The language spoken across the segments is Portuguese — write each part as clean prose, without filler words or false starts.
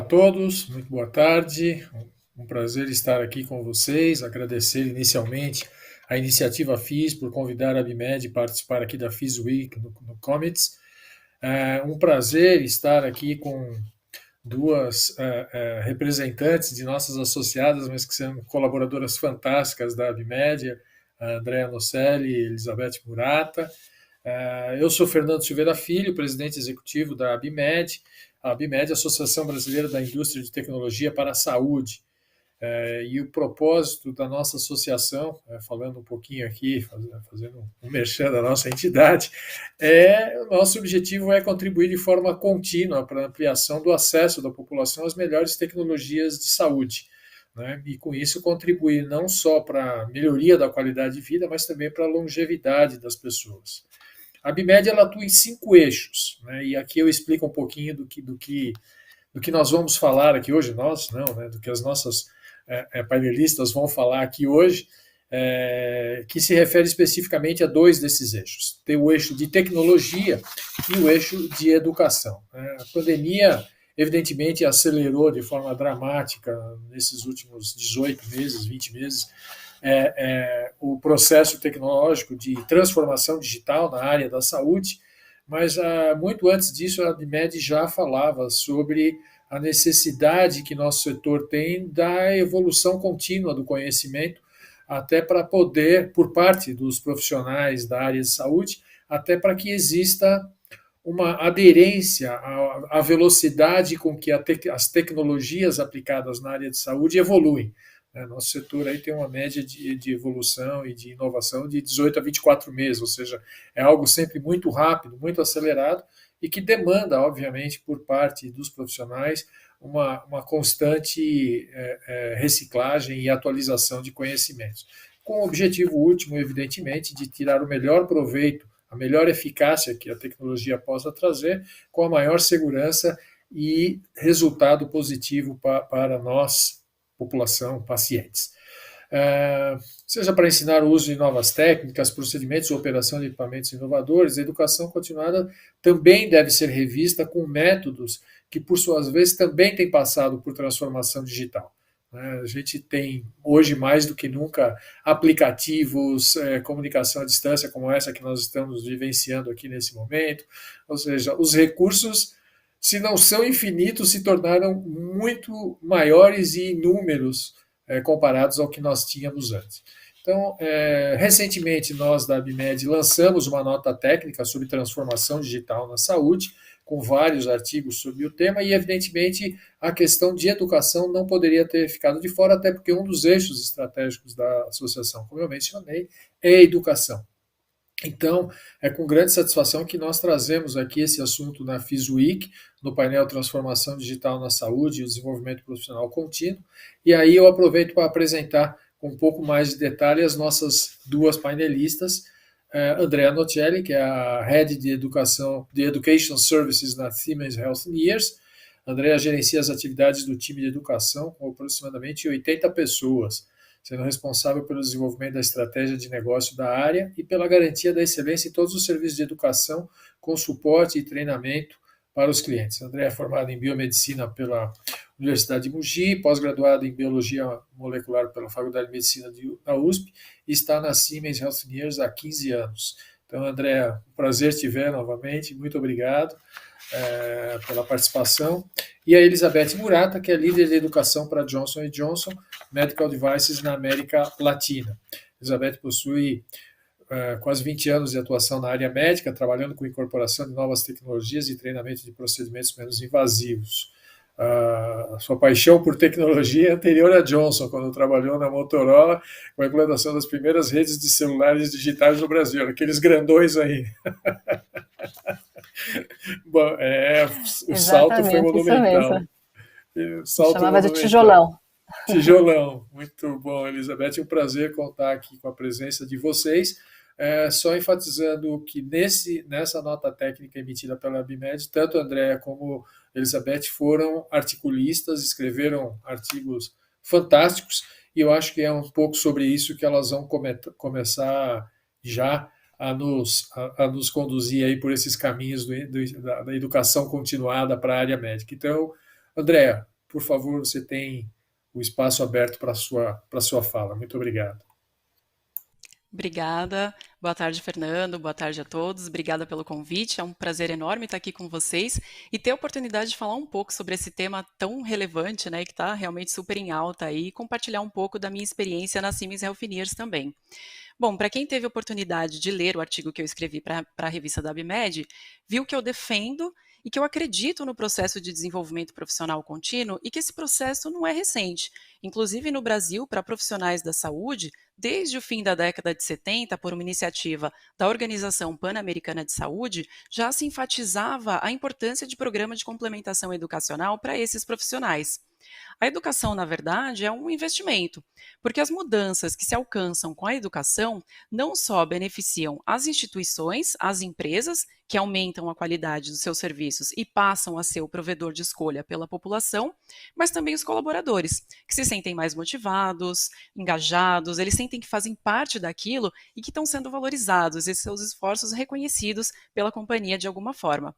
a todos, muito boa tarde. Um prazer estar aqui com vocês. Agradecer inicialmente a iniciativa FIS por convidar a Abimed a participar aqui da FIS Week no Comets. É um prazer estar aqui com duas representantes de nossas associadas, mas que são colaboradoras fantásticas da Abimed, a Andrea Nocelli e Elizabeth Murata. Eu sou Fernando Silveira Filho, presidente executivo da Abimed. A Abimed é a Associação Brasileira da Indústria de Tecnologia para a Saúde. E o propósito da nossa associação, falando um pouquinho aqui, fazendo um merchan da nossa entidade, o nosso objetivo é contribuir de forma contínua para a ampliação do acesso da população às melhores tecnologias de saúde, né? E com isso contribuir não só para a melhoria da qualidade de vida, mas também para a longevidade das pessoas. A Abimed ela atua em 5 eixos, né? E aqui eu explico um pouquinho do que nós vamos falar aqui hoje, nós não, né? Do que as nossas painelistas vão falar aqui hoje, que se refere especificamente a 2 desses eixos. Tem o eixo de tecnologia e o eixo de educação. A pandemia, evidentemente, acelerou de forma dramática nesses últimos 18 meses, 20 meses, o processo tecnológico de transformação digital na área da saúde, mas muito antes disso a Abimed já falava sobre a necessidade que nosso setor tem da evolução contínua do conhecimento, até para poder, por parte dos profissionais da área de saúde, até para que exista uma aderência à velocidade com que as tecnologias aplicadas na área de saúde evoluem. Nosso setor aí tem uma média de evolução e de inovação de 18 a 24 meses, ou seja, é algo sempre muito rápido, muito acelerado e que demanda, obviamente, por parte dos profissionais, uma constante reciclagem e atualização de conhecimentos, com o objetivo último, evidentemente, de tirar o melhor proveito, a melhor eficácia que a tecnologia possa trazer, com a maior segurança e resultado positivo para nós, população, pacientes. Seja para ensinar o uso de novas técnicas, procedimentos ou operação de equipamentos inovadores, a educação continuada também deve ser revista com métodos que, por suas vezes, também têm passado por transformação digital. A gente tem, hoje mais do que nunca, aplicativos, comunicação à distância, como essa que nós estamos vivenciando aqui nesse momento, ou seja, os recursos, se não são infinitos, se tornaram muito maiores e inúmeros comparados ao que nós tínhamos antes. Então, recentemente, nós da Abimed lançamos uma nota técnica sobre transformação digital na saúde, com vários artigos sobre o tema, e, evidentemente, a questão de educação não poderia ter ficado de fora, até porque um dos eixos estratégicos da associação, como eu mencionei, é a educação. Então, é com grande satisfação que nós trazemos aqui esse assunto na FIS Week, no painel Transformação Digital na Saúde e o Desenvolvimento Profissional Contínuo, e aí eu aproveito para apresentar com um pouco mais de detalhe as nossas 2 painelistas, Andrea Nocelli, que é a Head de Education Services na Siemens Healthineers. Andrea gerencia as atividades do time de educação com aproximadamente 80 pessoas, sendo responsável pelo desenvolvimento da estratégia de negócio da área e pela garantia da excelência em todos os serviços de educação, com suporte e treinamento para os clientes. André é formado em biomedicina pela Universidade de Mogi, pós-graduado em biologia molecular pela Faculdade de Medicina da USP e está na Siemens Healthineers há 15 anos. Então, André, prazer te ver novamente, muito obrigado pela participação. E a Elizabeth Murata, que é líder de educação para Johnson Johnson Medical Devices na América Latina. Elizabeth possui quase 20 anos de atuação na área médica, trabalhando com incorporação de novas tecnologias e treinamento de procedimentos menos invasivos. Sua paixão por tecnologia é anterior a Johnson, quando trabalhou na Motorola com a implantação das primeiras redes de celulares digitais no Brasil, aqueles grandões aí. Bom, o salto foi Exatamente, isso monumental. mesmo. Chamava de tijolão. Tijolão, muito bom, Elizabeth. É um prazer contar aqui com a presença de vocês. Só enfatizando que nessa nota técnica emitida pela Abimed, tanto Andréa como Elizabeth foram articulistas, escreveram artigos fantásticos, e eu acho que é um pouco sobre isso que elas vão começar já a nos conduzir aí por esses caminhos da educação continuada para a área médica. Então, Andréa, por favor, você tem o espaço aberto para a sua fala. Muito obrigado. Obrigada. Boa tarde, Fernando. Boa tarde a todos. Obrigada pelo convite. É um prazer enorme estar aqui com vocês e ter a oportunidade de falar um pouco sobre esse tema tão relevante, né, que está realmente super em alta aí, e compartilhar um pouco da minha experiência na Siemens Healthineers também. Bom, para quem teve a oportunidade de ler o artigo que eu escrevi para a revista da ABMed, viu que eu defendo e que eu acredito no processo de desenvolvimento profissional contínuo e que esse processo não é recente. Inclusive no Brasil, para profissionais da saúde, desde o fim da década de 70, por uma iniciativa da Organização Pan-Americana de Saúde, já se enfatizava a importância de programa de complementação educacional para esses profissionais. A educação, na verdade, é um investimento, porque as mudanças que se alcançam com a educação não só beneficiam as instituições, as empresas, que aumentam a qualidade dos seus serviços e passam a ser o provedor de escolha pela população, mas também os colaboradores, que se sentem mais motivados, engajados, eles sentem que fazem parte daquilo e que estão sendo valorizados e seus esforços reconhecidos pela companhia de alguma forma.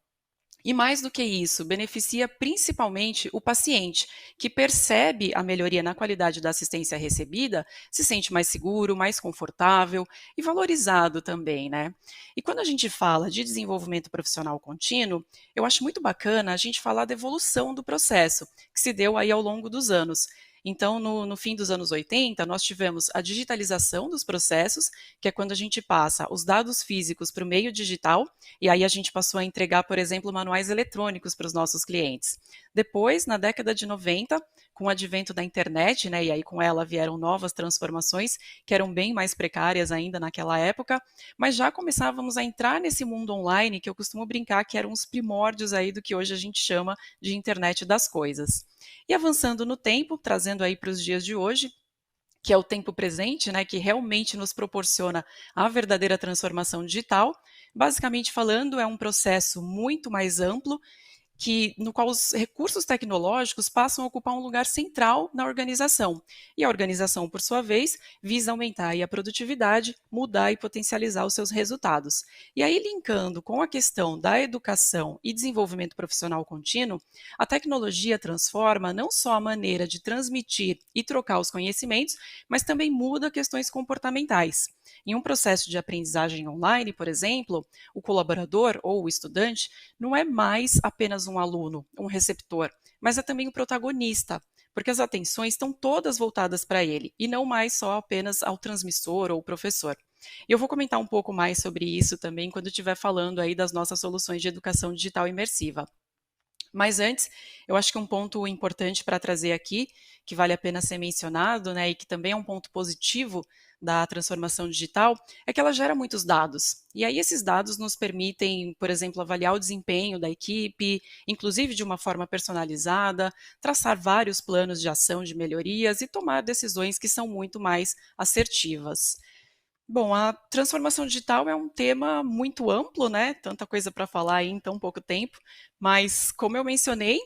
E mais do que isso, beneficia principalmente o paciente, que percebe a melhoria na qualidade da assistência recebida, se sente mais seguro, mais confortável e valorizado também, né? E quando a gente fala de desenvolvimento profissional contínuo, eu acho muito bacana a gente falar da evolução do processo, que se deu aí ao longo dos anos. Então, no fim dos anos 80, nós tivemos a digitalização dos processos, que é quando a gente passa os dados físicos para o meio digital, e aí a gente passou a entregar, por exemplo, manuais eletrônicos para os nossos clientes. Depois, na década de 90, com o advento da internet, né, e aí com ela vieram novas transformações, que eram bem mais precárias ainda naquela época, mas já começávamos a entrar nesse mundo online, que eu costumo brincar que eram os primórdios aí do que hoje a gente chama de internet das coisas. E avançando no tempo, trazendo aí para os dias de hoje, que é o tempo presente, né, que realmente nos proporciona a verdadeira transformação digital. Basicamente falando, é um processo muito mais amplo, no qual os recursos tecnológicos passam a ocupar um lugar central na organização. E a organização, por sua vez, visa aumentar aí a produtividade, mudar e potencializar os seus resultados. E aí, linkando com a questão da educação e desenvolvimento profissional contínuo, a tecnologia transforma não só a maneira de transmitir e trocar os conhecimentos, mas também muda questões comportamentais. Em um processo de aprendizagem online, por exemplo, o colaborador ou o estudante não é mais apenas um aluno, um receptor, mas é também o protagonista, porque as atenções estão todas voltadas para ele e não mais só apenas ao transmissor ou professor. E eu vou comentar um pouco mais sobre isso também quando estiver falando aí das nossas soluções de educação digital imersiva. Mas antes, eu acho que um ponto importante para trazer aqui, que vale a pena ser mencionado, né, e que também é um ponto positivo da transformação digital, é que ela gera muitos dados. E aí esses dados nos permitem, por exemplo, avaliar o desempenho da equipe, inclusive de uma forma personalizada, traçar vários planos de ação de melhorias e tomar decisões que são muito mais assertivas. Bom, a transformação digital é um tema muito amplo, né? Tanta coisa para falar aí em tão pouco tempo, mas como eu mencionei,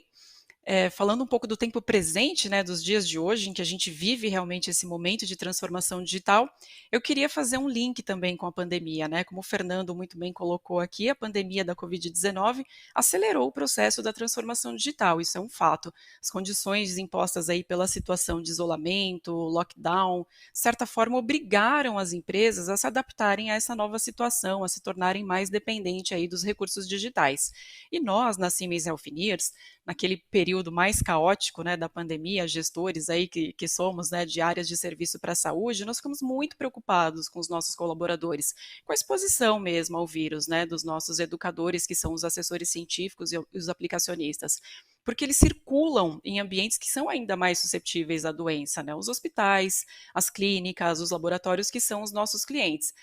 falando um pouco do tempo presente, né, dos dias de hoje, em que a gente vive realmente esse momento de transformação digital, eu queria fazer um link também com a pandemia, né? Como o Fernando muito bem colocou aqui, a pandemia da Covid-19 acelerou o processo da transformação digital, isso é um fato. As condições impostas aí pela situação de isolamento, lockdown, de certa forma obrigaram as empresas a se adaptarem a essa nova situação, a se tornarem mais dependentes aí dos recursos digitais. E nós, na Siemens Healthineers, naquele período mais caótico, né, da pandemia, gestores aí que somos, né, de áreas de serviço para a saúde, nós ficamos muito preocupados com os nossos colaboradores, com a exposição mesmo ao vírus, né, dos nossos educadores, que são os assessores científicos e os aplicacionistas, porque eles circulam em ambientes que são ainda mais suscetíveis à doença, né, os hospitais, as clínicas, os laboratórios que são os nossos clientes.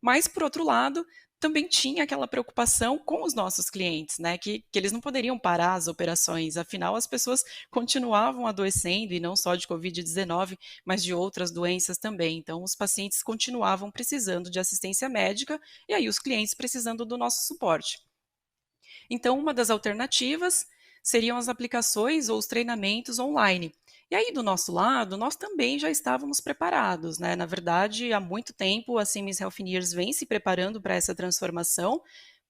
Mas, por outro lado, também tinha aquela preocupação com os nossos clientes, né, que eles não poderiam parar as operações, afinal as pessoas continuavam adoecendo, e não só de Covid-19, mas de outras doenças também, então os pacientes continuavam precisando de assistência médica, e aí os clientes precisando do nosso suporte. Então, uma das alternativas seriam as aplicações ou os treinamentos online. E aí, do nosso lado, nós também já estávamos preparados, né? Na verdade, há muito tempo a Siemens Healthineers vem se preparando para essa transformação,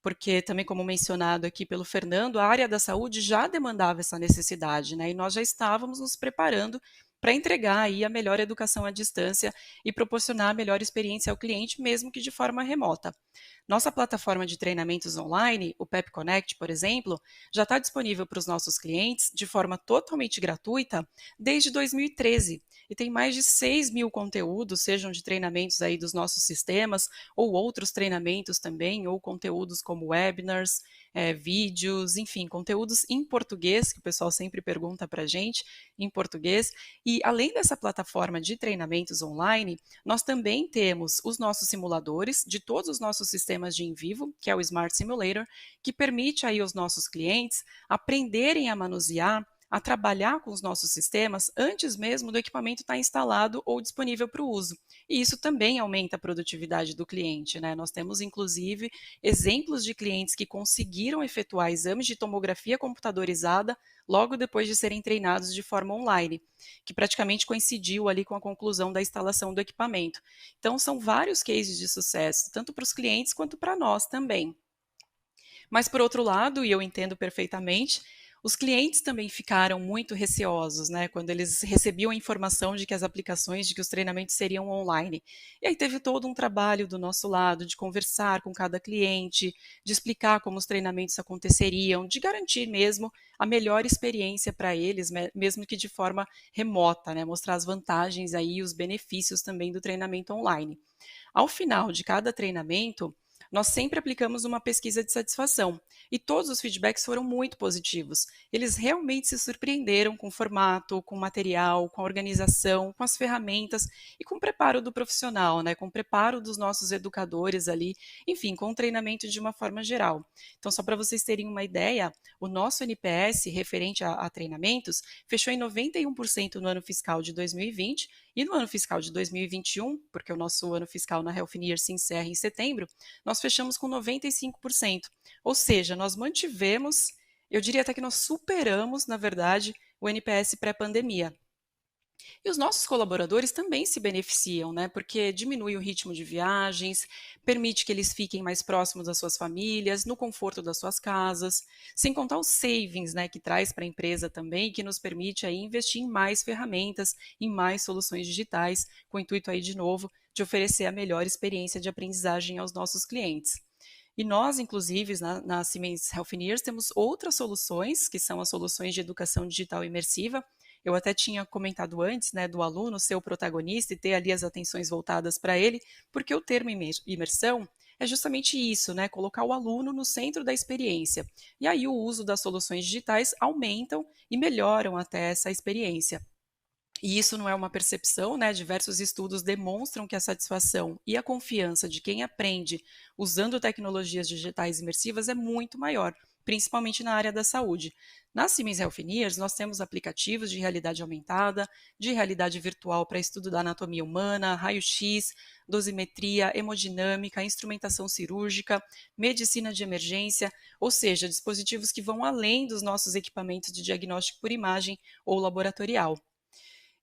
porque também, como mencionado aqui pelo Fernando, a área da saúde já demandava essa necessidade, né? E nós já estávamos nos preparando para entregar aí a melhor educação à distância e proporcionar a melhor experiência ao cliente, mesmo que de forma remota. Nossa plataforma de treinamentos online, o PEP Connect, por exemplo, já está disponível para os nossos clientes de forma totalmente gratuita desde 2013 e tem mais de 6 mil conteúdos, sejam de treinamentos aí dos nossos sistemas ou outros treinamentos também, ou conteúdos como webinars, vídeos, enfim, conteúdos em português, que o pessoal sempre pergunta para a gente, em português. E além dessa plataforma de treinamentos online, nós também temos os nossos simuladores de todos os nossos sistemas de em vivo, que é o Smart Simulator, que permite aí aos nossos clientes aprenderem a manusear, a trabalhar com os nossos sistemas antes mesmo do equipamento estar instalado ou disponível para o uso. E isso também aumenta a produtividade do cliente, né? Nós temos, inclusive, exemplos de clientes que conseguiram efetuar exames de tomografia computadorizada logo depois de serem treinados de forma online, que praticamente coincidiu ali com a conclusão da instalação do equipamento. Então, são vários cases de sucesso, tanto para os clientes quanto para nós também. Mas, por outro lado, e eu entendo perfeitamente, os clientes também ficaram muito receosos, né, quando eles recebiam a informação de que as aplicações, de que os treinamentos seriam online. E aí teve todo um trabalho do nosso lado de conversar com cada cliente, de explicar como os treinamentos aconteceriam, de garantir mesmo a melhor experiência para eles, mesmo que de forma remota, né, mostrar as vantagens aí e os benefícios também do treinamento online. Ao final de cada treinamento, nós sempre aplicamos uma pesquisa de satisfação e todos os feedbacks foram muito positivos. Eles realmente se surpreenderam com o formato, com o material, com a organização, com as ferramentas e com o preparo do profissional, né? Com o preparo dos nossos educadores ali, enfim, com o treinamento de uma forma geral. Então, só para vocês terem uma ideia, o nosso NPS referente a treinamentos fechou em 91% no ano fiscal de 2020 e no ano fiscal de 2021, porque o nosso ano fiscal na Health Year se encerra em setembro, nós fechamos com 95%. Ou seja, nós mantivemos, eu diria até que nós superamos, na verdade, o NPS pré-pandemia. E os nossos colaboradores também se beneficiam, né? Porque diminui o ritmo de viagens, permite que eles fiquem mais próximos das suas famílias, no conforto das suas casas, sem contar os savings, né, que traz para a empresa também, que nos permite aí investir em mais ferramentas, em mais soluções digitais, com o intuito aí de novo de oferecer a melhor experiência de aprendizagem aos nossos clientes. E nós, inclusive, na Siemens Healthineers, temos outras soluções, que são as soluções de educação digital imersiva. Eu até tinha comentado antes, né, do aluno ser o protagonista e ter ali as atenções voltadas para ele, porque o termo imersão é justamente isso, né, colocar o aluno no centro da experiência. E aí o uso das soluções digitais aumentam e melhoram até essa experiência. E isso não é uma percepção, né? Diversos estudos demonstram que a satisfação e a confiança de quem aprende usando tecnologias digitais imersivas é muito maior, principalmente na área da saúde. Na Siemens Healthineers, nós temos aplicativos de realidade aumentada, de realidade virtual para estudo da anatomia humana, raio-x, dosimetria, hemodinâmica, instrumentação cirúrgica, medicina de emergência, ou seja, dispositivos que vão além dos nossos equipamentos de diagnóstico por imagem ou laboratorial.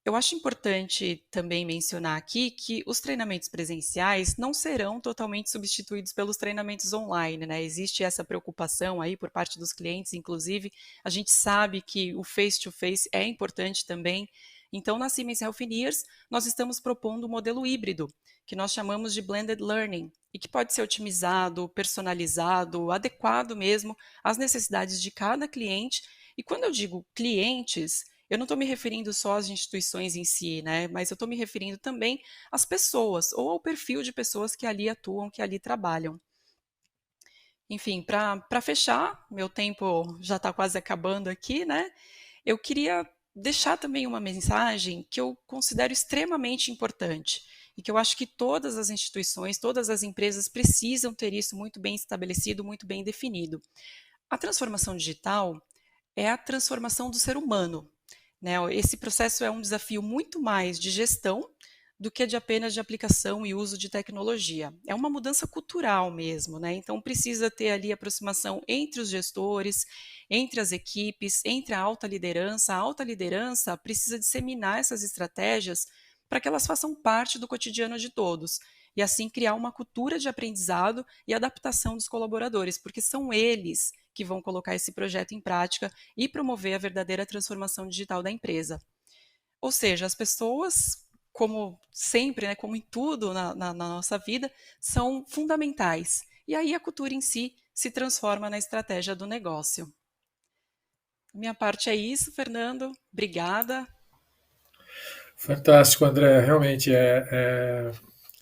Eu acho importante também mencionar aqui que os treinamentos presenciais não serão totalmente substituídos pelos treinamentos online, né? Existe essa preocupação aí por parte dos clientes, inclusive. A gente sabe que o face-to-face é importante também. Então, na Siemens Healthineers, nós estamos propondo um modelo híbrido, que nós chamamos de blended learning, e que pode ser otimizado, personalizado, adequado mesmo às necessidades de cada cliente. E quando eu digo clientes, eu não estou me referindo só às instituições em si, né? Mas eu estou me referindo também às pessoas ou ao perfil de pessoas que ali atuam, que ali trabalham. Enfim, para fechar, meu tempo já está quase acabando aqui, né? Eu queria deixar também uma mensagem que eu considero extremamente importante e que eu acho que todas as instituições, todas as empresas precisam ter isso muito bem estabelecido, muito bem definido. A transformação digital é a transformação do ser humano, né? Esse processo é um desafio muito mais de gestão do que de apenas de aplicação e uso de tecnologia. É uma mudança cultural mesmo, né? Então precisa ter ali aproximação entre os gestores, entre as equipes, entre a alta liderança. A alta liderança precisa disseminar essas estratégias para que elas façam parte do cotidiano de todos, e assim criar uma cultura de aprendizado e adaptação dos colaboradores, porque são eles que vão colocar esse projeto em prática e promover a verdadeira transformação digital da empresa. Ou seja, as pessoas, como sempre, né, como em tudo na nossa vida, são fundamentais. E aí a cultura em si se transforma na estratégia do negócio. Minha parte é isso, Fernando. Obrigada. Fantástico, André. Realmente,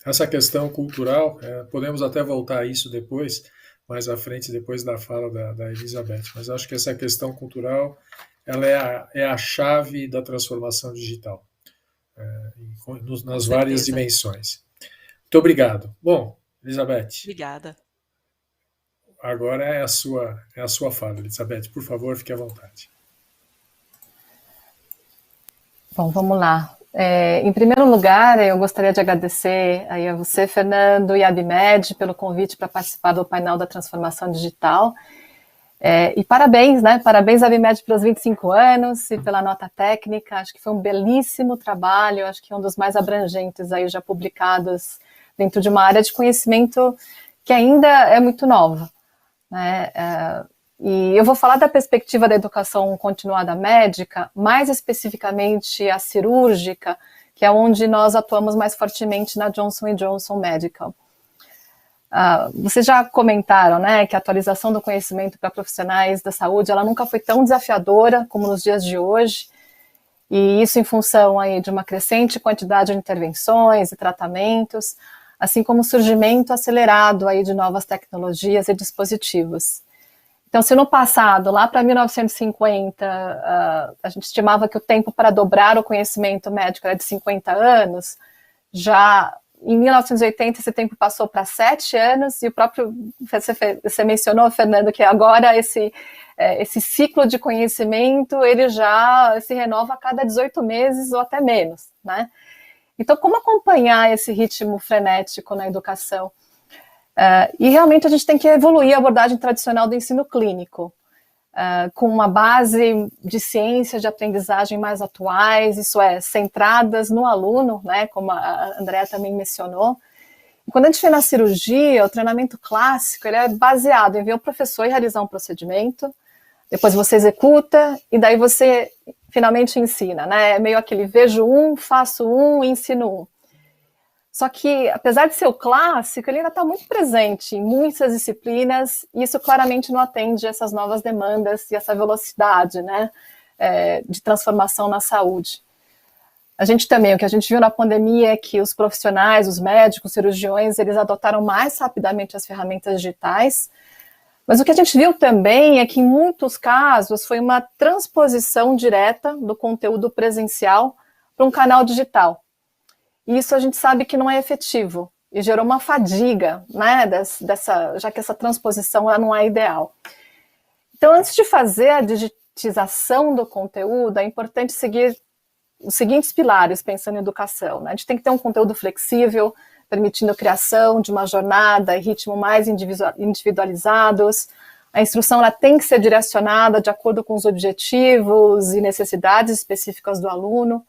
essa questão cultural, podemos até voltar a isso depois, mais à frente, depois da fala da Elizabeth, mas acho que essa questão cultural ela é a chave da transformação digital, nas várias dimensões. Muito obrigado. Bom, Elizabeth. Obrigada. Agora é a sua fala, Elizabeth. Por favor, fique à vontade. Bom, vamos lá. Em primeiro lugar, eu gostaria de agradecer aí a você, Fernando, e a Abimed pelo convite para participar do painel da transformação digital. E parabéns, né? Parabéns, Abimed, pelos 25 anos e pela nota técnica. Acho que foi um belíssimo trabalho, acho que é um dos mais abrangentes aí já publicados dentro de uma área de conhecimento que ainda é muito nova, né? E eu vou falar da perspectiva da educação continuada médica, mais especificamente a cirúrgica, que é onde nós atuamos mais fortemente na Johnson & Johnson Medical. Vocês já comentaram, né, que a atualização do conhecimento para profissionais da saúde, ela nunca foi tão desafiadora como nos dias de hoje, e isso em função aí de uma crescente quantidade de intervenções e tratamentos, assim como o surgimento acelerado aí de novas tecnologias e dispositivos. Então, se no passado, lá para 1950, a gente estimava que o tempo para dobrar o conhecimento médico era de 50 anos, já em 1980 esse tempo passou para 7 anos, e o próprio, você mencionou, Fernando, que agora esse ciclo de conhecimento, ele já se renova a cada 18 meses ou até menos, né? Então, como acompanhar esse ritmo frenético na educação? E realmente a gente tem que evoluir a abordagem tradicional do ensino clínico, com uma base de ciência de aprendizagem mais atuais, isso é, centradas no aluno, né, como a Andrea também mencionou. E quando a gente vê na cirurgia, o treinamento clássico, ele é baseado em ver o professor e realizar um procedimento, depois você executa, e daí você finalmente ensina, né? É meio aquele vejo um, faço um, ensino um. Só que, apesar de ser o clássico, ele ainda está muito presente em muitas disciplinas, e isso claramente não atende essas novas demandas e essa velocidade, né, de transformação na saúde. A gente também, o que a gente viu na pandemia é que os profissionais, os médicos, cirurgiões, eles adotaram mais rapidamente as ferramentas digitais, mas o que a gente viu também é que, em muitos casos, foi uma transposição direta do conteúdo presencial para um canal digital. E isso a gente sabe que não é efetivo, e gerou uma fadiga, né, já que essa transposição ela não é ideal. Então, antes de fazer a digitização do conteúdo, é importante seguir os seguintes pilares, pensando em educação, né? A gente tem que ter um conteúdo flexível, permitindo a criação de uma jornada e ritmo mais individualizados. A instrução ela tem que ser direcionada de acordo com os objetivos e necessidades específicas do aluno.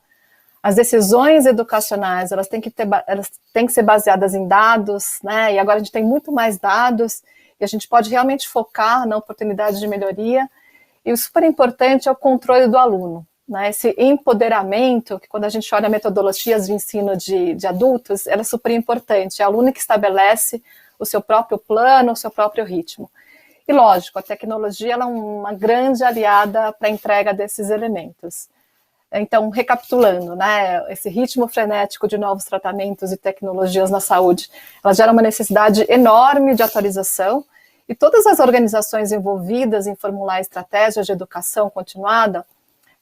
As decisões educacionais, elas têm que ser baseadas em dados, né? E agora a gente tem muito mais dados, e a gente pode realmente focar na oportunidade de melhoria. E o super importante é o controle do aluno, né? Esse empoderamento, que quando a gente olha metodologias de ensino de adultos, ela é super importante. É o aluno que estabelece o seu próprio plano, o seu próprio ritmo. E lógico, a tecnologia ela é uma grande aliada para a entrega desses elementos. Então, recapitulando, né, esse ritmo frenético de novos tratamentos e tecnologias na saúde, ela gera uma necessidade enorme de atualização, e todas as organizações envolvidas em formular estratégias de educação continuada,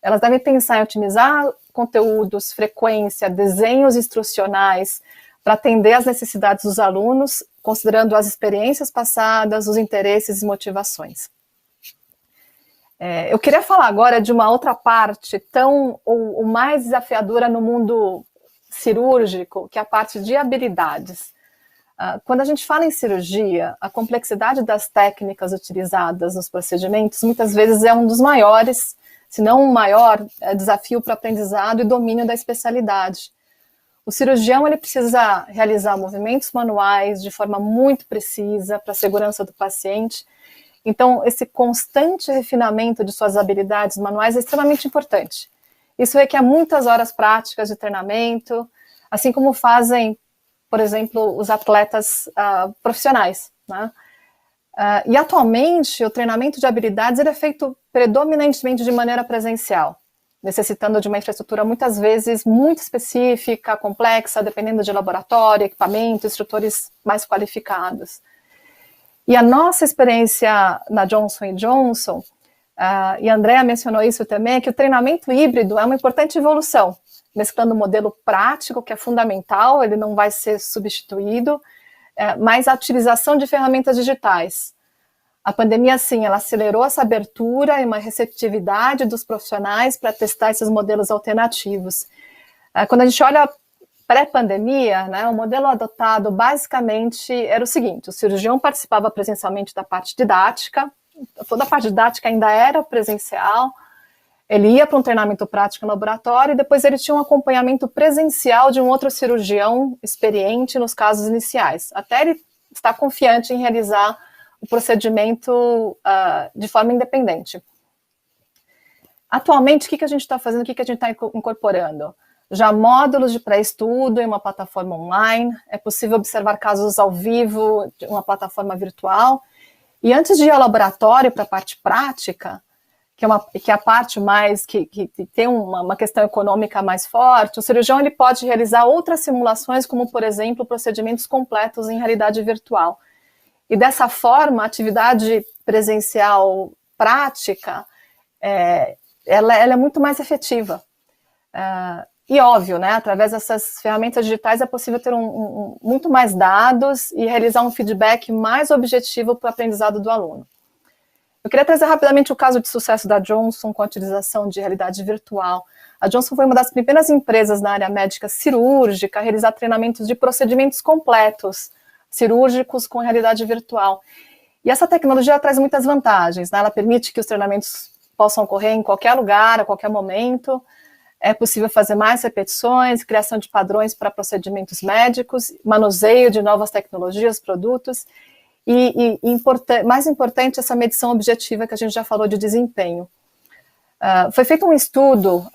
elas devem pensar em otimizar conteúdos, frequência, desenhos instrucionais, para atender às necessidades dos alunos, considerando as experiências passadas, os interesses e motivações. Eu queria falar agora de uma outra parte ou mais desafiadora no mundo cirúrgico, que é a parte de habilidades. Quando a gente fala em cirurgia, a complexidade das técnicas utilizadas nos procedimentos muitas vezes é um dos maiores, se não o maior, desafio para o aprendizado e domínio da especialidade. O cirurgião ele precisa realizar movimentos manuais de forma muito precisa para a segurança do paciente. Então, esse constante refinamento de suas habilidades manuais é extremamente importante. Isso requer muitas horas práticas de treinamento, assim como fazem, por exemplo, os atletas profissionais, né? E atualmente, o treinamento de habilidades ele é feito predominantemente de maneira presencial, necessitando de uma infraestrutura muitas vezes muito específica, complexa, dependendo de laboratório, equipamento, instrutores mais qualificados. E a nossa experiência na Johnson & Johnson, e a Andrea mencionou isso também, é que o treinamento híbrido é uma importante evolução, mesclando o modelo prático, que é fundamental, ele não vai ser substituído, mas a utilização de ferramentas digitais. A pandemia, sim, ela acelerou essa abertura e uma receptividade dos profissionais para testar esses modelos alternativos. Quando a gente olha pré-pandemia, né, o modelo adotado basicamente era o seguinte: o cirurgião participava presencialmente da parte didática, toda a parte didática ainda era presencial, ele ia para um treinamento prático no laboratório e depois ele tinha um acompanhamento presencial de um outro cirurgião experiente nos casos iniciais, até ele estar confiante em realizar o procedimento de forma independente. Atualmente, o que a gente está fazendo, o que a gente está incorporando? Já módulos de pré-estudo em uma plataforma online, é possível observar casos ao vivo de uma plataforma virtual, e antes de ir ao laboratório para a parte prática, que é a parte mais, que tem uma questão econômica mais forte, o cirurgião ele pode realizar outras simulações, como, por exemplo, procedimentos completos em realidade virtual. E dessa forma, a atividade presencial prática, ela é muito mais efetiva. E óbvio, né, através dessas ferramentas digitais é possível ter muito mais dados e realizar um feedback mais objetivo para o aprendizado do aluno. Eu queria trazer rapidamente o caso de sucesso da Johnson com a utilização de realidade virtual. A Johnson foi uma das primeiras empresas na área médica cirúrgica a realizar treinamentos de procedimentos completos, cirúrgicos com realidade virtual. E essa tecnologia traz muitas vantagens, né? Ela permite que os treinamentos possam ocorrer em qualquer lugar, a qualquer momento. É possível fazer mais repetições, criação de padrões para procedimentos médicos, manuseio de novas tecnologias, produtos, e mais importante, essa medição objetiva que a gente já falou de desempenho. Foi feito um estudo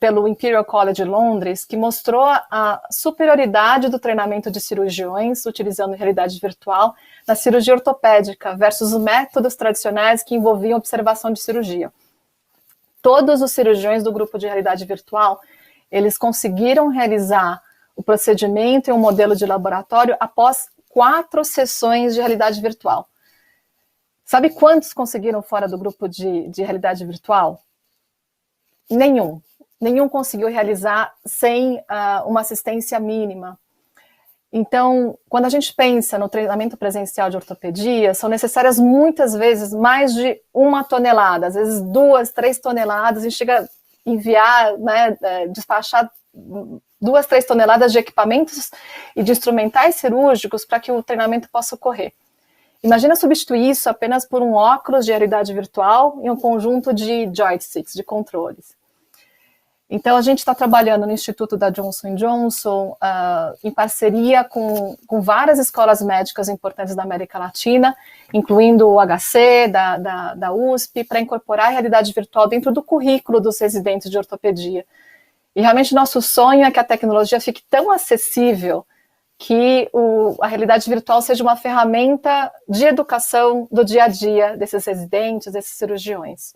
pelo Imperial College de Londres que mostrou a superioridade do treinamento de cirurgiões utilizando realidade virtual na cirurgia ortopédica versus os métodos tradicionais que envolviam observação de cirurgia. Todos os cirurgiões do grupo de realidade virtual, eles conseguiram realizar o procedimento em um modelo de laboratório após 4 sessões de realidade virtual. Sabe quantos conseguiram fora do grupo de realidade virtual? Nenhum conseguiu realizar sem uma assistência mínima. Então, quando a gente pensa no treinamento presencial de ortopedia, são necessárias muitas vezes mais de 1 tonelada, às vezes 2, 3 toneladas, a gente chega a enviar, né, despachar 2, 3 toneladas de equipamentos e de instrumentais cirúrgicos para que o treinamento possa ocorrer. Imagina substituir isso apenas por um óculos de realidade virtual e um conjunto de joysticks, de controles. Então, a gente está trabalhando no Instituto da Johnson & Johnson, em parceria com várias escolas médicas importantes da América Latina, incluindo o HC, da USP, para incorporar a realidade virtual dentro do currículo dos residentes de ortopedia. E realmente nosso sonho é que a tecnologia fique tão acessível que a realidade virtual seja uma ferramenta de educação do dia a dia desses residentes, desses cirurgiões.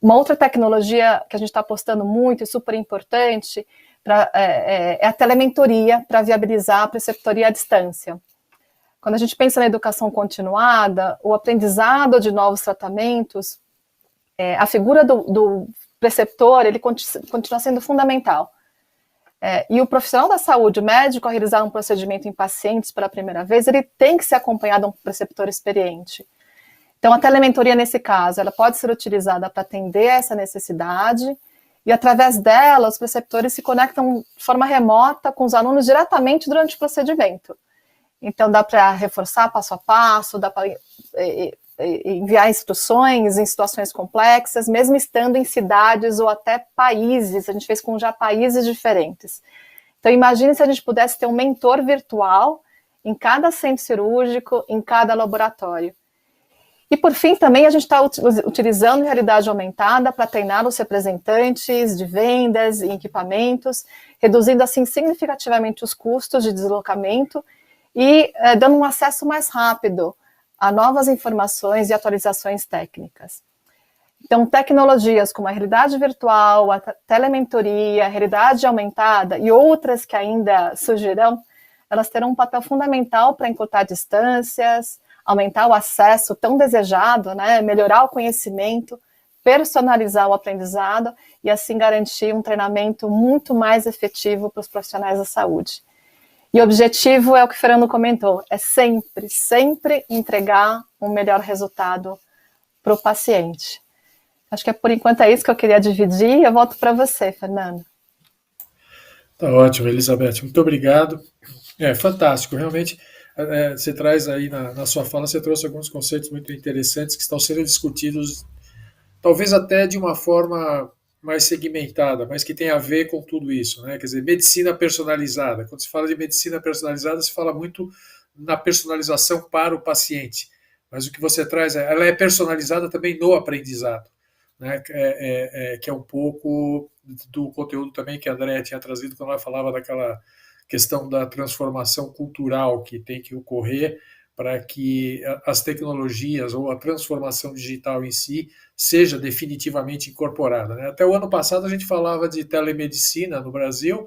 Uma outra tecnologia que a gente está apostando muito e super importante é a telementoria para viabilizar a preceptoria à distância. Quando a gente pensa na educação continuada, o aprendizado de novos tratamentos, a figura do preceptor, ele continua sendo fundamental. E o profissional da saúde, o médico, ao realizar um procedimento em pacientes pela primeira vez, ele tem que ser acompanhado de um preceptor experiente. Então, a telementoria, nesse caso, ela pode ser utilizada para atender essa necessidade e, através dela, os preceptores se conectam de forma remota com os alunos diretamente durante o procedimento. Então, dá para reforçar passo a passo, dá para enviar instruções em situações complexas, mesmo estando em cidades ou até países, a gente fez com já países diferentes. Então, imagine se a gente pudesse ter um mentor virtual em cada centro cirúrgico, em cada laboratório. E, por fim, também a gente está utilizando realidade aumentada para treinar os representantes de vendas e equipamentos, reduzindo, assim, significativamente os custos de deslocamento e dando um acesso mais rápido a novas informações e atualizações técnicas. Então, tecnologias como a realidade virtual, a telementoria, a realidade aumentada e outras que ainda surgirão, elas terão um papel fundamental para encurtar distâncias, aumentar o acesso tão desejado, né, melhorar o conhecimento, personalizar o aprendizado e assim garantir um treinamento muito mais efetivo para os profissionais da saúde. E o objetivo é o que o Fernando comentou, é sempre entregar um melhor resultado para o paciente. Acho que por enquanto é isso que eu queria dividir. Eu volto para você, Fernando. Tá ótimo, Elizabeth. Muito obrigado. É fantástico, realmente. Você traz aí na sua fala, você trouxe alguns conceitos muito interessantes que estão sendo discutidos, talvez até de uma forma mais segmentada, mas que tem a ver com tudo isso, né? Quer dizer, medicina personalizada. Quando se fala de medicina personalizada, se fala muito na personalização para o paciente. Mas o que você traz, ela é personalizada também no aprendizado, né? Que é um pouco do conteúdo também que a Andrea tinha trazido quando ela falava daquela questão da transformação cultural que tem que ocorrer para que as tecnologias ou a transformação digital em si seja definitivamente incorporada, né? Até o ano passado a gente falava de telemedicina no Brasil,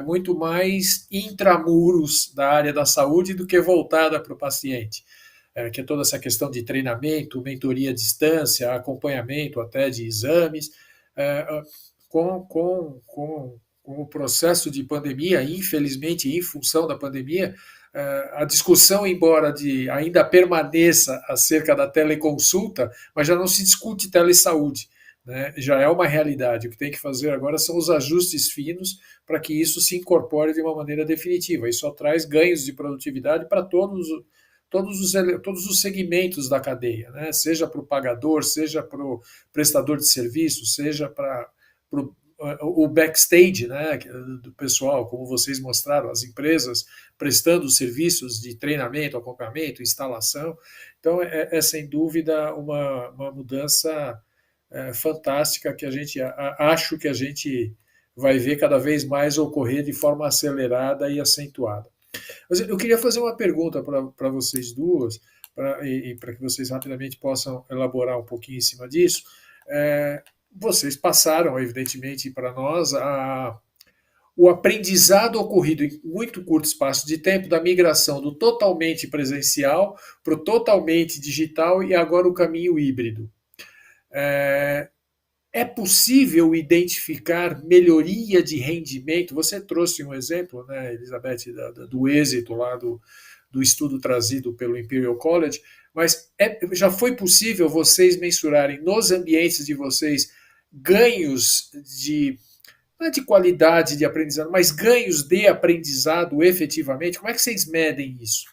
muito mais intramuros da área da saúde do que voltada para o paciente, que é toda essa questão de treinamento, mentoria à distância, acompanhamento até de exames, com o processo de pandemia, infelizmente, em função da pandemia, a discussão, embora ainda permaneça acerca da teleconsulta, mas já não se discute telesaúde, né? Já é uma realidade. O que tem que fazer agora são os ajustes finos para que isso se incorpore de uma maneira definitiva. Isso só traz ganhos de produtividade para todos os segmentos da cadeia, né? Seja para o pagador, seja para o prestador de serviço, seja para o backstage, né, do pessoal, como vocês mostraram, as empresas prestando serviços de treinamento, acompanhamento, instalação. Então, sem dúvida uma mudança fantástica que acho que a gente vai ver cada vez mais ocorrer de forma acelerada e acentuada. Mas eu queria fazer uma pergunta para vocês duas, para que vocês rapidamente possam elaborar um pouquinho em cima disso. Vocês passaram, evidentemente, para nós o aprendizado ocorrido em muito curto espaço de tempo da migração do totalmente presencial para o totalmente digital e agora o caminho híbrido. É possível identificar melhoria de rendimento? Você trouxe um exemplo, né, Elizabeth, do êxito lá do estudo trazido pelo Imperial College, mas já foi possível vocês mensurarem nos ambientes de vocês ganhos não é de qualidade de aprendizado, mas ganhos de aprendizado efetivamente? Como é que vocês medem isso?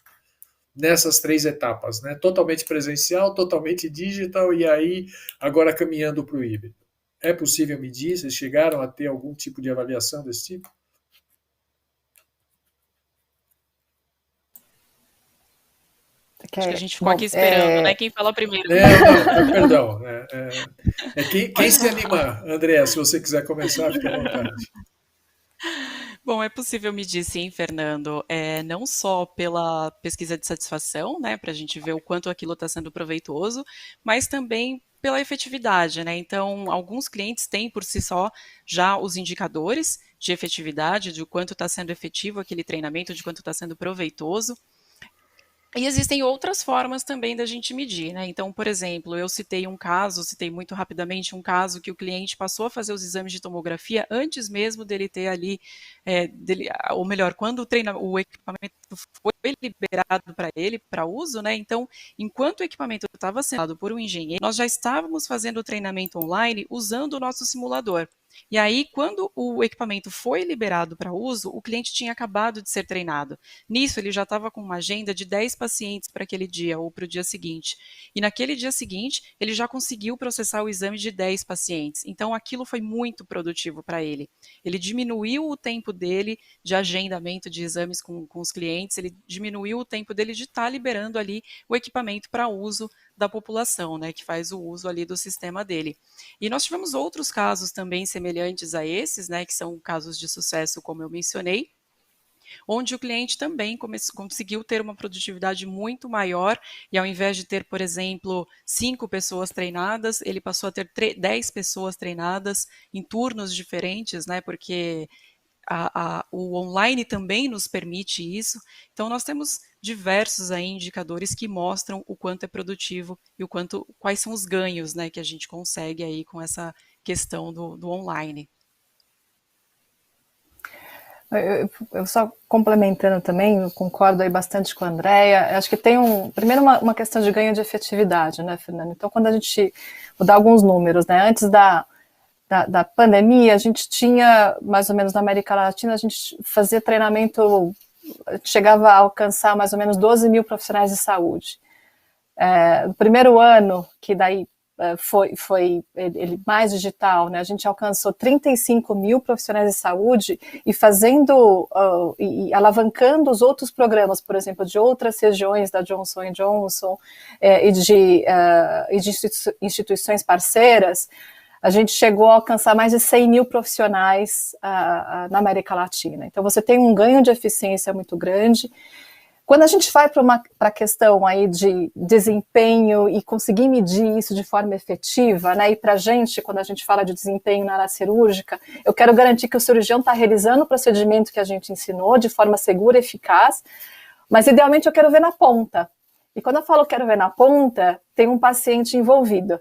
Nessas 3 etapas, né? Totalmente presencial, totalmente digital e aí agora caminhando para o híbrido. É possível medir? Vocês chegaram a ter algum tipo de avaliação desse tipo? Acho que a gente ficou aqui esperando, né? Quem fala primeiro. Perdão. Quem se anima, André, se você quiser começar, fique à vontade. Bom, é possível medir sim, Fernando, não só pela pesquisa de satisfação, né, para a gente ver o quanto aquilo está sendo proveitoso, mas também pela efetividade, né? Então, alguns clientes têm por si só já os indicadores de efetividade, de quanto está sendo efetivo aquele treinamento, de quanto está sendo proveitoso. E existem outras formas também da gente medir, né? Então, por exemplo, eu citei muito rapidamente um caso que o cliente passou a fazer os exames de tomografia antes mesmo dele ter ali, ou melhor, quando o equipamento foi liberado para ele, para uso, né? Então, enquanto o equipamento estava sendo dado por um engenheiro, nós já estávamos fazendo o treinamento online usando o nosso simulador. E aí, quando o equipamento foi liberado para uso, o cliente tinha acabado de ser treinado. Nisso, ele já estava com uma agenda de 10 pacientes para aquele dia ou para o dia seguinte. E naquele dia seguinte, ele já conseguiu processar o exame de 10 pacientes. Então, aquilo foi muito produtivo para ele. Ele diminuiu o tempo dele de agendamento de exames com os clientes, ele diminuiu o tempo dele de estar liberando ali o equipamento para uso da população, né, que faz o uso ali do sistema dele. E nós tivemos outros casos também semelhantes a esses, né, que são casos de sucesso, como eu mencionei, onde o cliente também conseguiu ter uma produtividade muito maior e ao invés de ter, por exemplo, 5 pessoas treinadas, ele passou a ter 10 pessoas treinadas em turnos diferentes, né, porque o online também nos permite isso. Então, nós temos diversos aí indicadores que mostram o quanto é produtivo e quais são os ganhos, né, que a gente consegue aí com essa questão do online. Eu só complementando também, eu concordo aí bastante com a Andrea. Acho que tem primeiro uma questão de ganho de efetividade, né, Fernando? Então, quando a gente, vou dar alguns números, né? Antes da pandemia, a gente tinha, mais ou menos na América Latina, a gente fazia treinamento, chegava a alcançar mais ou menos 12 mil profissionais de saúde. No primeiro ano, que daí foi ele mais digital, né? A gente alcançou 35 mil profissionais de saúde e fazendo e alavancando os outros programas, por exemplo, de outras regiões da Johnson & Johnson e de instituições parceiras, a gente chegou a alcançar mais de 100 mil profissionais na América Latina. Então, você tem um ganho de eficiência muito grande. Quando a gente vai para a questão aí de desempenho e conseguir medir isso de forma efetiva, né? E para a gente, quando a gente fala de desempenho na área cirúrgica, eu quero garantir que o cirurgião está realizando o procedimento que a gente ensinou de forma segura e eficaz, mas idealmente eu quero ver na ponta. E quando eu falo quero ver na ponta, tem um paciente envolvido,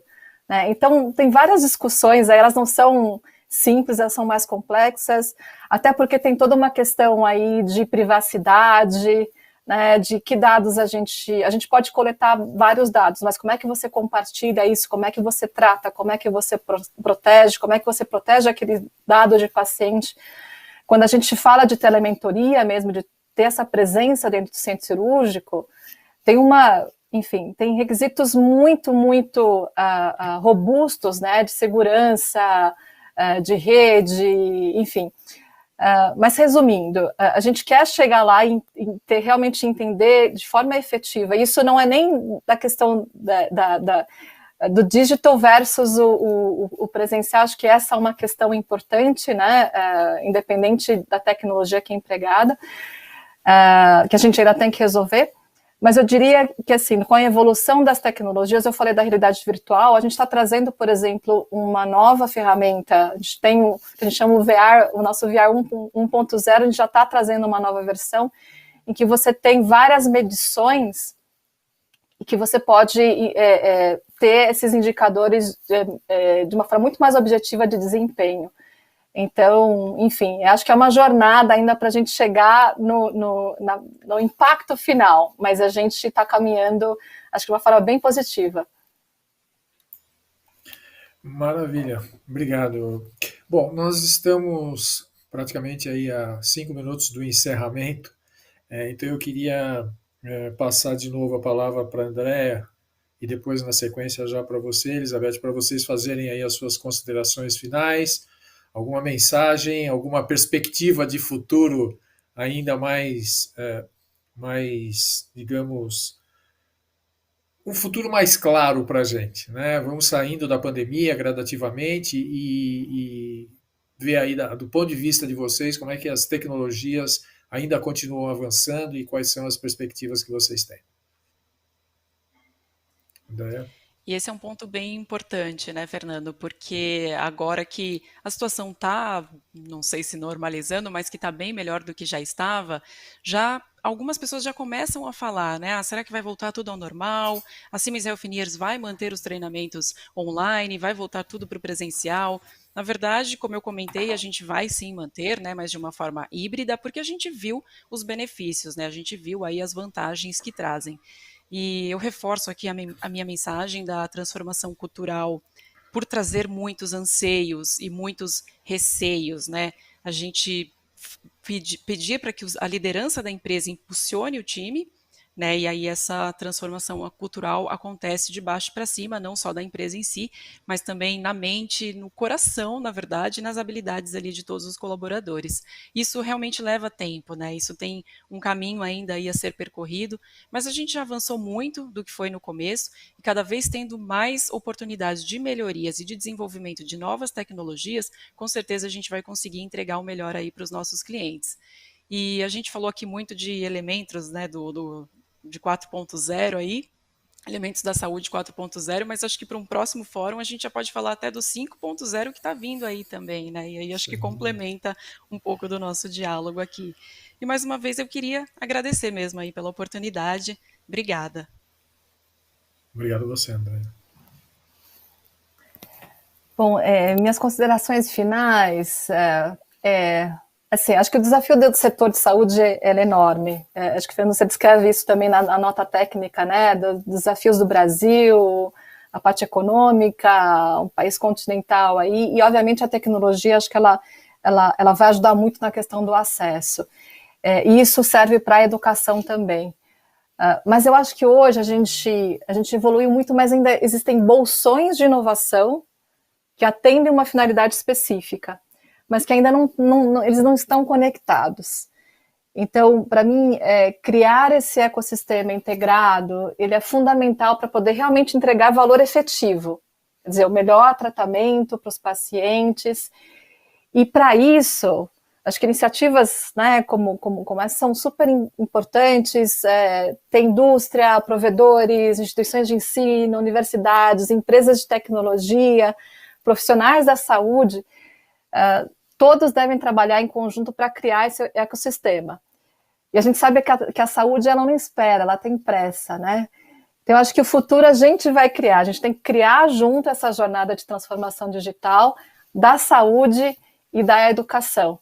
né? Então, tem várias discussões aí, elas não são simples, elas são mais complexas, até porque tem toda uma questão aí de privacidade, né, de que dados a gente pode coletar vários dados, mas como é que você compartilha isso, como é que você trata, como é que você protege, como é que você protege aquele dado de paciente. Quando a gente fala de telementoria mesmo, de ter essa presença dentro do centro cirúrgico, tem requisitos muito, muito robustos, né, de segurança, de rede, enfim. Mas resumindo, a gente quer chegar lá e realmente entender de forma efetiva. Isso não é nem da questão do digital versus o presencial. Acho que essa é uma questão importante, né? Independente da tecnologia que é empregada, que a gente ainda tem que resolver. Mas eu diria que, assim, com a evolução das tecnologias, eu falei da realidade virtual, a gente está trazendo, por exemplo, uma nova ferramenta, a gente tem o que a gente chama o nosso VR 1.0, a gente já está trazendo uma nova versão, em que você tem várias medições e que você pode ter esses indicadores de uma forma muito mais objetiva de desempenho. Então, enfim, acho que é uma jornada ainda para a gente chegar no impacto final, mas a gente está caminhando, acho que de uma forma bem positiva. Maravilha, obrigado. Bom, nós estamos praticamente aí a 5 minutos do encerramento, então eu queria passar de novo a palavra para a Andrea e depois na sequência já para você, Elizabeth, para vocês fazerem aí as suas considerações finais, alguma mensagem, alguma perspectiva de futuro ainda mais, digamos, um futuro mais claro para a gente, né? Vamos saindo da pandemia gradativamente e ver aí do ponto de vista de vocês como é que as tecnologias ainda continuam avançando e quais são as perspectivas que vocês têm. Andrea? E esse é um ponto bem importante, né, Fernando? Porque agora que a situação está, não sei se normalizando, mas que está bem melhor do que já estava, já algumas pessoas já começam a falar, né? Será que vai voltar tudo ao normal? A Siemens Healthineers vai manter os treinamentos online? Vai voltar tudo para o presencial? Na verdade, como eu comentei, a gente vai sim manter, né, mas de uma forma híbrida, porque a gente viu os benefícios, né? A gente viu aí as vantagens que trazem. E eu reforço aqui a minha mensagem da transformação cultural por trazer muitos anseios e muitos receios, né? A gente pedir para que a liderança da empresa impulsione o time, né? E aí essa transformação cultural acontece de baixo para cima, não só da empresa em si, mas também na mente, no coração, na verdade, nas habilidades ali de todos os colaboradores. Isso realmente leva tempo, né? Isso tem um caminho ainda aí a ser percorrido, mas a gente já avançou muito do que foi no começo e cada vez tendo mais oportunidades de melhorias e de desenvolvimento de novas tecnologias, com certeza a gente vai conseguir entregar o melhor aí para os nossos clientes. E a gente falou aqui muito de elementos, né, de 4.0 aí, elementos da saúde 4.0, mas acho que para um próximo fórum a gente já pode falar até do 5.0 que está vindo aí também, né? E aí acho que complementa um pouco do nosso diálogo aqui. E mais uma vez eu queria agradecer mesmo aí pela oportunidade. Obrigada. Obrigado a você, André. Bom, minhas considerações finais, assim, acho que o desafio do setor de saúde é enorme. Acho que você descreve isso também na nota técnica, né, dos desafios do Brasil, a parte econômica, um país continental aí, e obviamente a tecnologia, acho que ela vai ajudar muito na questão do acesso. E isso serve para a educação também. Mas eu acho que hoje a gente evoluiu muito, mas ainda existem bolsões de inovação que atendem uma finalidade específica, mas que ainda eles não estão conectados. Então, para mim, criar esse ecossistema integrado, ele é fundamental para poder realmente entregar valor efetivo, quer dizer, o melhor tratamento para os pacientes. E para isso, acho que iniciativas, né, como essa são super importantes, tem indústria, provedores, instituições de ensino, universidades, empresas de tecnologia, profissionais da saúde, todos devem trabalhar em conjunto para criar esse ecossistema. E a gente sabe que a saúde ela não espera, ela tem pressa, né? Então, eu acho que o futuro a gente vai criar, a gente tem que criar junto essa jornada de transformação digital da saúde e da educação.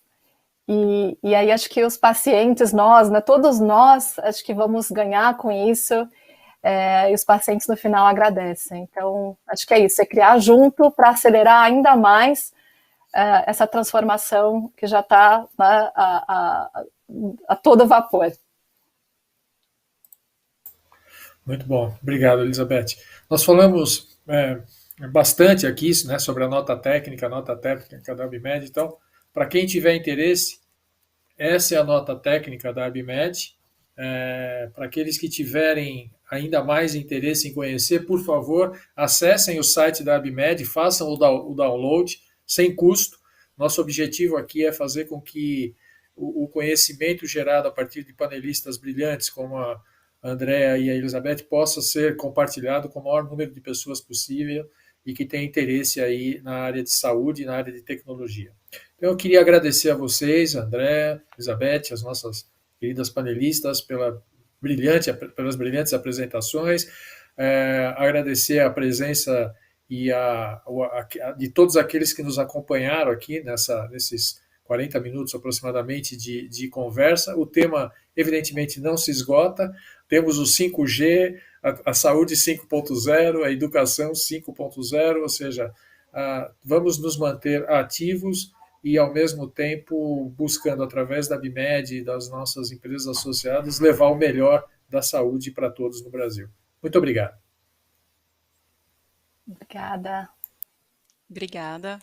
E aí acho que os pacientes, nós, né, todos nós, acho que vamos ganhar com isso, e os pacientes no final agradecem. Então, acho que é isso, é criar junto para acelerar ainda mais essa transformação que já está, né, a todo vapor. Muito bom, obrigado, Elizabeth. Nós falamos bastante aqui, né, sobre a nota técnica da ABMed. Então, para quem tiver interesse, essa é a nota técnica da ABMed. Para aqueles que tiverem ainda mais interesse em conhecer, por favor, acessem o site da ABMed, façam o download sem custo. Nosso objetivo aqui é fazer com que o conhecimento gerado a partir de panelistas brilhantes como a Andrea e a Elizabeth possa ser compartilhado com o maior número de pessoas possível e que tem interesse aí na área de saúde e na área de tecnologia. Então, eu queria agradecer a vocês, Andrea, Elizabeth, as nossas queridas panelistas, pelas brilhantes apresentações, agradecer a presença de todos aqueles que nos acompanharam aqui nesses 40 minutos aproximadamente de conversa. O tema, evidentemente, não se esgota. Temos o 5G, a saúde 5.0, a educação 5.0, ou seja, vamos nos manter ativos e, ao mesmo tempo, buscando, através da ABMed e das nossas empresas associadas, levar o melhor da saúde para todos no Brasil. Muito obrigado. Obrigada. Obrigada.